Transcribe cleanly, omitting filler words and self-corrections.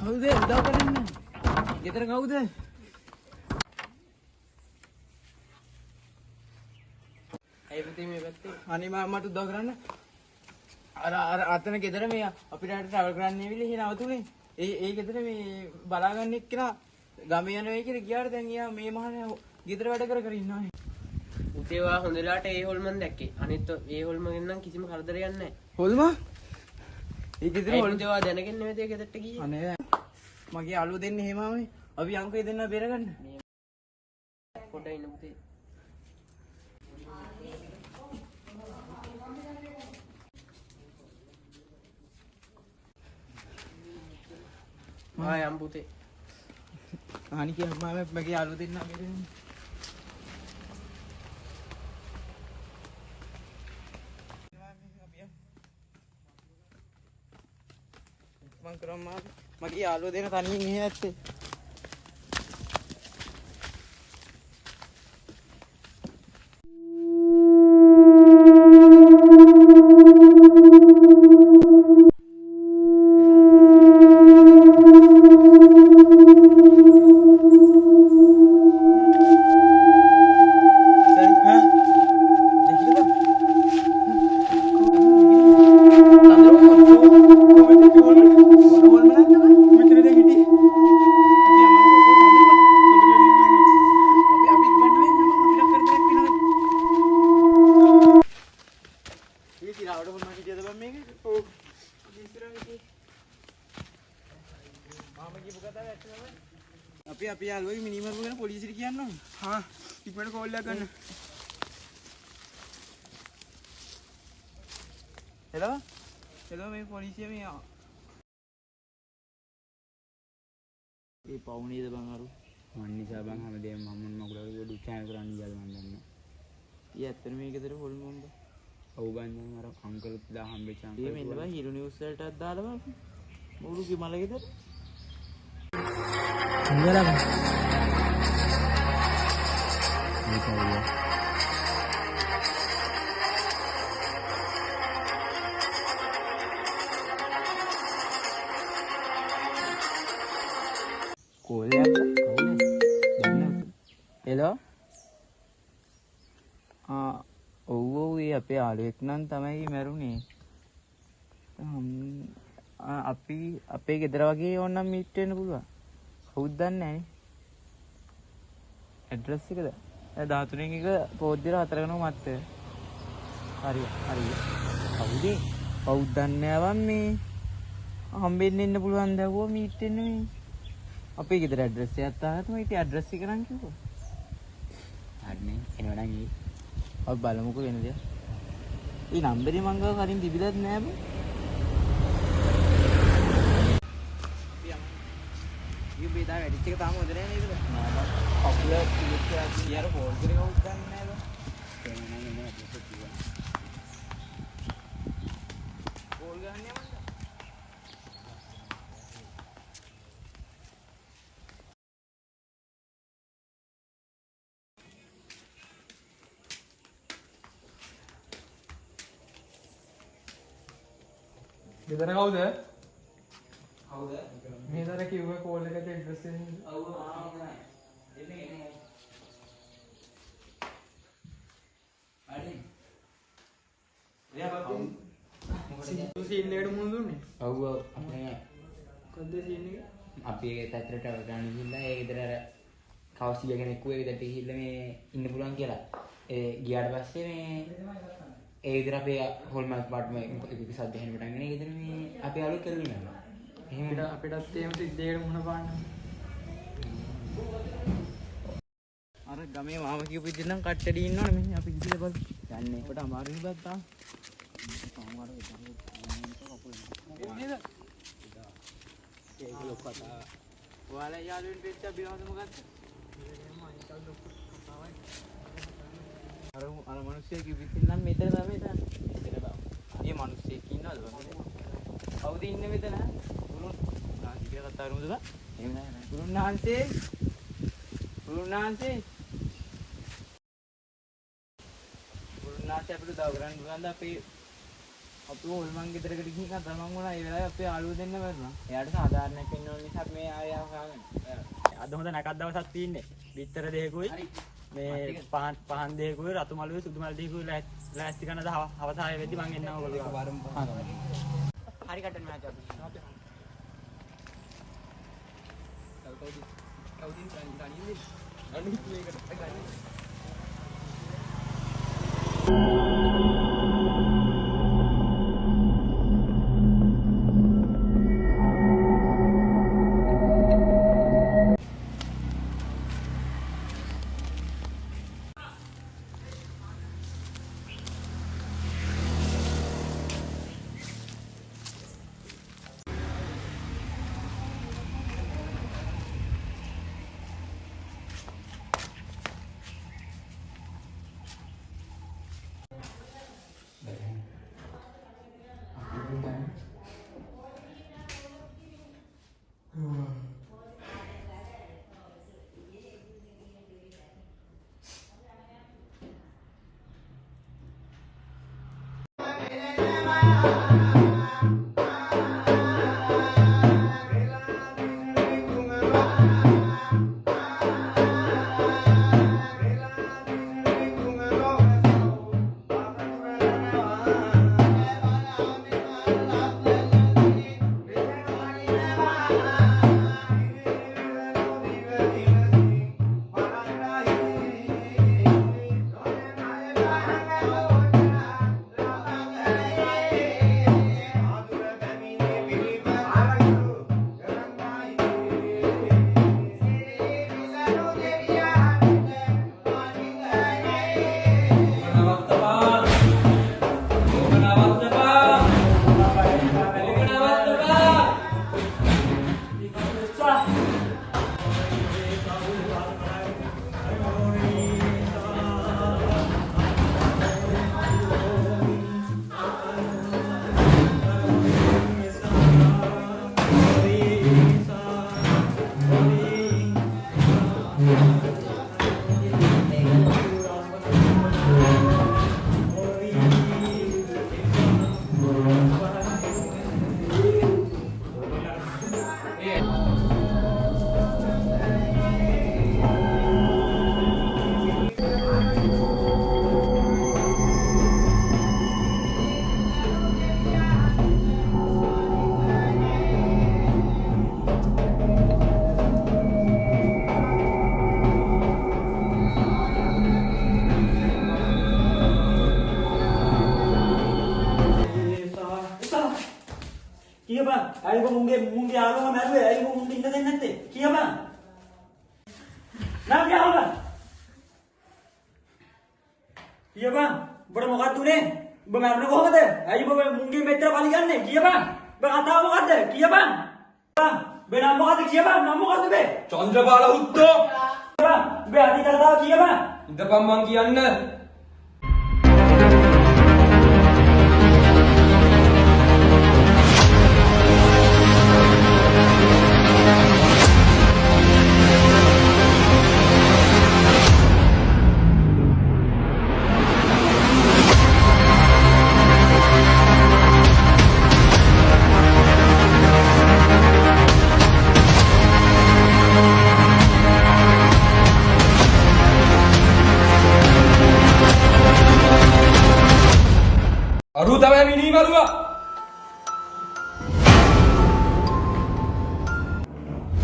කවුද උදව් කරන්නේ? ගෙදර කවුද? ඇයි පුතේ මේ පැත්තේ? අනේ මට උදව් කරන්න. අර අතන ගෙදර මේ අපිට ට්‍රැවල් කරන්න ඇවිල්ලා එහෙ නවතුනේ. ඒ ගෙදර මේ බලාගන්න එක්කලා ගම යනවා කියලා ගියාට දැන් එයා මේ මහනේ ගෙදර වැඩ කර ඉන්නවා. පුතේ වා හොඳ වෙලාවට ඒ හොල්මන් දැක්කේ. අනිත් ඒ හොල්මගෙන් නම් කිසිම කරදරයක් නැහැ. හොල්මා? ඒ ගෙදර හොල්මා දේවා දැනගෙන නෙමෙයි ඒ ගෙදරට ගියේ. අනේ මගේ යාළුවෝ දෙන්නේ එහෙමමයි. අපි අංකේ දෙන්න බේරගන්න. පොඩ්ඩක් ඉන්න පුතේ. යම් පුතේ. අනේ කියම්මා මගේ යාළුවෝ දෙන්න බේරගන්න. මං කරම්මා මගේ යාළුවෝ දෙන්න තනියෙන් එහෙ ඇත්තේ. අපි යාළුවගේ මිනිමරුව ගැන පොලිසියට කියන්න ඕනේ. හා ඉක්මනට කෝල් එකක් ගන්න. හෙලෝ මේ පොලිසිය මේ ඒ පවුනේද බං අරු මන් නිසා බං හැමදේම මම්මුන් මගුලට ගොඩ උච්චාරණ කරන්න කියලා මන් දන්නවා. ඊ ඇත්තට මේ ගෙදර හොල්මොන්ද? ඔව් බං දැන් අර අංකල් දා හම්බෙච්ච අංකල්. මේ මෙන්න බං හිරු නිවුස් වලටත් දාලා බං. මොරුගේ මල ගෙදර. ඉවරද? මේකයි. කෝලයක් කවුද? දැන් හෙලෝ ඔව් ඒ අපේ යාළුවෙක් නම් තමයි මැරුණේ. අපි අපේ ගෙදර වගේ ඕනනම් මීට් වෙන්න පුළුවන්. කවුද දන්නේ නැහැ. ඇඩ්‍රස් එකද? 13 එක පොද්දිර 4 කනෝ මත්තේ. හරි. කවුද? කවුද දන්නේ නැවන් මේ. හම්බෙන්න ඉන්න පුළුවන් දැවුවා මීට් වෙන්න මේ. අපේ ගෙදර ඇඩ්‍රස් එකක් තාම ඉතින් ඇඩ්‍රස් එක නම් කිව්වා. හරිනේ. එනවනම් ඒ. අපි බලමුකෝ වෙන දේ. මේ නම්බරේ මං ගාව කලින් තිබිලත් නෑ බං. අපි බේදා වැඩිච් එක තාම හොඳ නෑ නේද? නෑ බං. කකුල පිළිත් කරලා ගියාර කෝල් කරේ කවුද දන්නේ නෑ බං. එනවනම් එන්න ඇඩ්‍රස් එක කිව්වා. කෝල් ගන්න යමන්න. ගෙදර කවුද? කවුද? මේ දර කිව්වේ කෝල් එකට ඇඩ්‍රස් එක. ඔව් එන්නේ. හරි. සීන් එකට මුණ දුන්නේ. ඔව් අපේ කොද්ද සීන් එක? අපි ඒ පැත්තට ගන්න ගිහිල්ලා ඒ ගෙදර අර කවුසිය කෙනෙක් ඌ ඒ ගෙදරට ගිහිල්ලා මේ ඉන්න පුළුවන් කියලා. ඒ ගියාට පස්සේ මේ ඒ විතර අපේ හොල්මන්ස් පාර්ට්ම එක සද්ද හෙන්න පටන් ගන්නේ. ඒ ගෙදර මේ අපේ යාළුවෝ කරුණා යනවා. එහෙම අපිටත් එහෙම සිද්ධියකට මුණ පාන්න. අර ගමේ මාම කියපු ඉතින් නම් කට්ටඩි ඉන්නවනේ මෙන්න අපි ඉතින් බලමු. යන්නේ කොට අමාරුයි බත් තාම. සමහර වෙලාවට නේද? ඒක ලොක්කතා. ඔයාලා යාළුවෙන් පිට්ට බිනවද මොකද්ද? අර මිනිස්සෙක් ඉවිත් නම් මෙතන තමයි තා. මෙතන බා. මේ මිනිස්සෙක් ඉන්නවද බං? කවුද ඉන්නේ මෙතන? ගුරුන් නාන්සි කියලා කතා කරමුද බං? එහෙම නෑ. ගුරුන් නාන්සි. ගුරුනාන්සේ අපිට දව කරන්න පුළුවන්ද අපේ අපි හොල්මන් ගෙදරකට ගිහින් කතා මං වුණා ඒ වෙලාවේ අපේ යාළුවෝ දෙන්න මැරුණා. එයාට සාධාරණයක් වෙන්න ඕන නිසා මේ ආය හොයාගන්න. අද හොඳ නැකත් දවසක් තියෙන්නේ. බිත්තර දෙකකුයි මේ පහන් දෙකකුයි රතු මලුයි සුදු මල් දෙකකුයි ලෑස්ති කරන අවසානයේ වෙද්දි මං එන්නම් ඔයගොල්ලෝ. හරි කට්ටන් මෑච් අපි. කියපන් අයිබෝ මුංගේ යාළුවා මැරුවේ අයිබෝ මුංට ඉන්න දෙන්නේ නැත්තේ කියපන් නම් කියවන්න කියපන් උඹට මොකක්ද උනේ උඹ මැරුණේ කොහමද අයිබෝ මුංගේ මෙතර බලි ගන්නේ කියපන් උඹ කතාව මොකද්ද කියපන් උඹ නම් මොකද්ද කියපන් නම් මොකද්ද බේ චන්ද්‍රපාල උද්දෝ කියපන් උඹ අධි කතාව කියපන් ඉඳපන් මං කියන්න අරු තමයි මිනී මරුවා